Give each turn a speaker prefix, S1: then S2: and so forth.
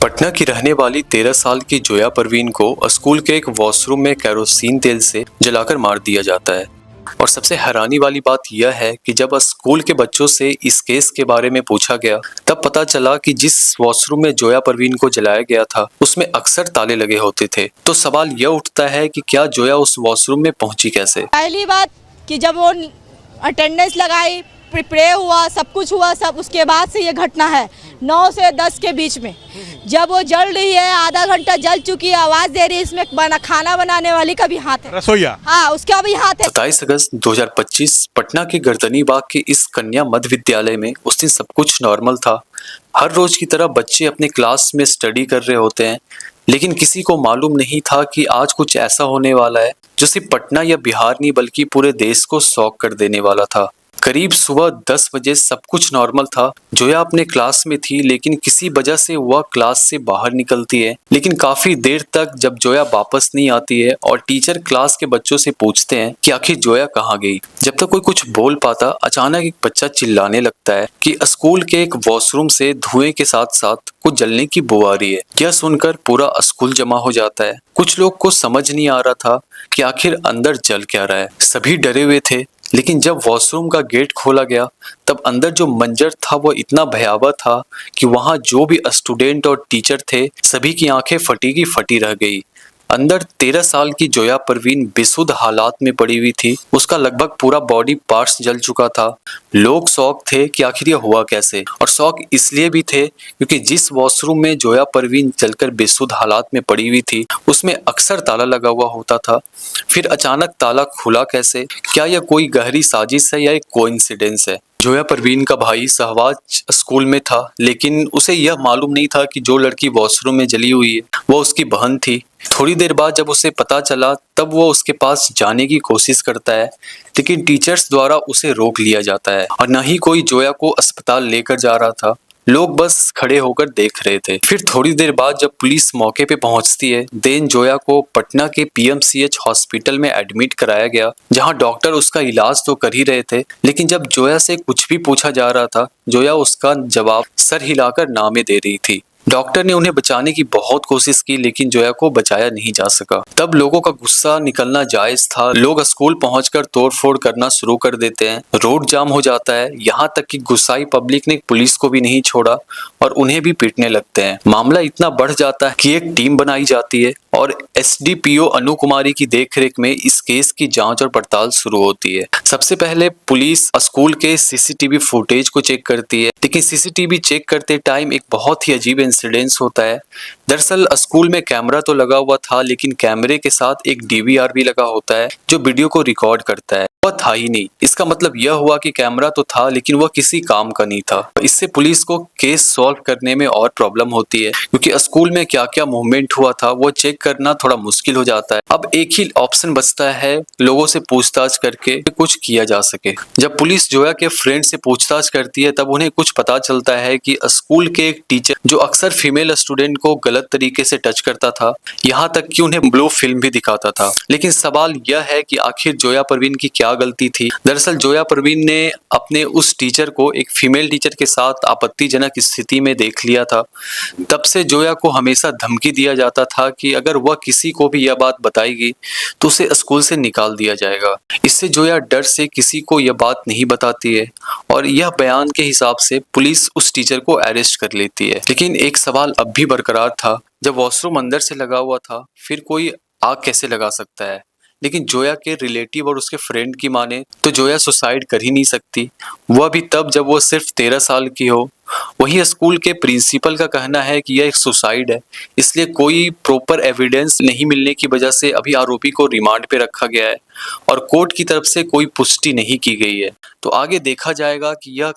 S1: पटना की रहने वाली 13 साल की जोया परवीन को स्कूल के एक वॉशरूम में केरोसिन तेल से जलाकर मार दिया जाता है। और सबसे हैरानी वाली बात यह है कि जब स्कूल के बच्चों से इस केस के बारे में पूछा गया तब पता चला कि जिस वॉशरूम में जोया परवीन को जलाया गया था उसमें अक्सर ताले लगे होते थे। तो सवाल यह उठता है कि क्या जोया उस वॉशरूम में पहुंची कैसे।
S2: पहली बात कि जब वो अटेंडेंस लगाई, प्रे हुआ, सब कुछ हुआ, सब उसके बाद से ये घटना है 9 से 10 के बीच में। जब वो जल रही है, आधा घंटा जल चुकी है, आवाज दे रही है, इसमें खाना बनाने वाली का भी हाथ है,
S3: रसोईया।
S2: हाँ, उसका भी हाथ है।
S1: 27 अगस्त 2025 पटना के गर्दनी बाग के इस कन्या मध्य विद्यालय में उस दिन सब कुछ नॉर्मल था। हर रोज की तरह बच्चे अपने क्लास में स्टडी कर रहे होते हैं, लेकिन किसी को मालूम नहीं था कि आज कुछ ऐसा होने वाला है जो सिर्फ पटना या बिहार नहीं बल्कि पूरे देश को शॉक कर देने वाला था। करीब सुबह 10 बजे सब कुछ नॉर्मल था। जोया अपने क्लास में थी, लेकिन किसी वजह से वह क्लास से बाहर निकलती है। लेकिन काफी देर तक जब जोया वापस नहीं आती है और टीचर क्लास के बच्चों से पूछते हैं कि आखिर जोया कहाँ गई, जब तक कोई कुछ बोल पाता अचानक एक बच्चा चिल्लाने लगता है कि स्कूल के एक वॉशरूम से धुएं के साथ साथ कुछ जलने की बू आ रही है। यह सुनकर पूरा स्कूल जमा हो जाता है। कुछ लोग को समझ नहीं आ रहा था कि आखिर अंदर जल क्या रहा है। सभी डरे हुए थे, लेकिन जब वॉशरूम का गेट खोला गया तब अंदर जो मंजर था वो इतना भयावह था कि वहां जो भी स्टूडेंट और टीचर थे सभी की आंखें फटी की फटी रह गई। अंदर 13 साल की जोया परवीन बेसुध हालात में पड़ी हुई थी। उसका लगभग पूरा बॉडी पार्ट्स जल चुका था। लोग शौक थे कि आखिर यह हुआ कैसे, और शौक इसलिए भी थे क्योंकि जिस वॉशरूम में जोया परवीन जलकर बेसुध हालात में पड़ी हुई थी उसमें अक्सर ताला लगा हुआ होता था। फिर अचानक ताला खुला कैसे? क्या यह कोई गहरी साजिश है या एक कोइंसिडेंस है? जोया परवीन का भाई सहवाज स्कूल में था, लेकिन उसे यह मालूम नहीं था कि जो लड़की वॉशरूम में जली हुई है वो उसकी बहन थी। थोड़ी देर बाद जब उसे पता चला तब वो उसके पास जाने की कोशिश करता है, लेकिन टीचर्स द्वारा उसे रोक लिया जाता है और न ही कोई जोया को अस्पताल लेकर जा रहा था। लोग बस खड़े होकर देख रहे थे। फिर थोड़ी देर बाद जब पुलिस मौके पे पहुंचती है, देन जोया को पटना के पीएमसीएच हॉस्पिटल में एडमिट कराया गया, जहां डॉक्टर उसका इलाज तो कर ही रहे थे, लेकिन जब जोया से कुछ भी पूछा जा रहा था जोया उसका जवाब सर हिलाकर ना में दे रही थी। डॉक्टर ने उन्हें बचाने की बहुत कोशिश की, लेकिन जोया को बचाया नहीं जा सका। तब लोगों का गुस्सा निकलना जायज था। लोग स्कूल पहुंचकर तोड़फोड़ करना शुरू कर देते हैं। रोड जाम हो जाता है, यहाँ तक कि गुस्साई पब्लिक ने पुलिस को भी नहीं छोड़ा और उन्हें भी पीटने लगते हैं। मामला इतना बढ़ जाता है कि एक टीम बनाई जाती है और एसडीपीओ अनु कुमारी की देखरेख में इस केस की जांच और पड़ताल शुरू होती है। सबसे पहले पुलिस स्कूल के सीसीटीवी फुटेज को चेक करती है, लेकिन सीसीटीवी चेक करते टाइम एक बहुत ही अजीब इंसिडेंस होता है। दरअसल स्कूल में कैमरा तो लगा हुआ था, लेकिन कैमरे के साथ एक डीवीआर भी लगा होता है जो वीडियो को रिकॉर्ड करता है। वह था ही नहीं। इसका मतलब यह हुआ कि कैमरा तो था लेकिन वह किसी काम का नहीं था। इससे पुलिस को केस सॉल्व करने में और प्रॉब्लम होती है, क्योंकि स्कूल में क्या क्या मूवमेंट हुआ था वो चेक करना थोड़ा मुश्किल हो जाता है। अब एक ही ऑप्शन बचता है, लोगों से पूछताछ करके कुछ किया जा सके। जब पुलिस जोया के फ्रेंड से पूछताछ करती है तब उन्हें कुछ पता चलता है कि स्कूल के एक टीचर जो अक्सर फीमेल स्टूडेंट को गलत तरीके से टच करता था, यहाँ तक कि उन्हें ब्लू फिल्म भी दिखाता था। लेकिन सवाल यह है कि आखिर जोया परवीन की क्या गलती थी? दरअसल जोया परवीन ने अपने उस टीचर को एक फीमेल टीचर के साथ आपत्तिजनक स्थिति में देख लिया था। तब से जोया को हमेशा धमकी दिया जाता था कि अगर वह किसी को भी यह बात बताएगी तो उसे स्कूल से निकाल दिया जाएगा। इससे जोया डर से किसी को यह बात नहीं बताती है और यह बयान के हिसाब से पुलिस उस टीचर को अरेस्ट कर लेती है। लेकिन एक सवाल अब भी बरकरार था, जब वॉशरूम अंदर से लगा हुआ था फिर कोई आग कैसे लगा सकता है? लेकिन जोया के रिलेटिव और उसके फ्रेंड की माने तो जोया सुसाइड कर ही नहीं सकती, वह भी तब जब वो सिर्फ 13 साल की हो। वहीं स्कूल के प्रिंसिपल का कहना है कि यह एक सुसाइड है, इसलिए कोई प्रॉपर एविडेंस नहीं मिलने की वजह से अभी आरोपी को रिमांड पे रखा गया है और कोर्ट की तरफ से कोई पुष्टि नहीं की गई है। तो आगे देखा जाएगा कि यह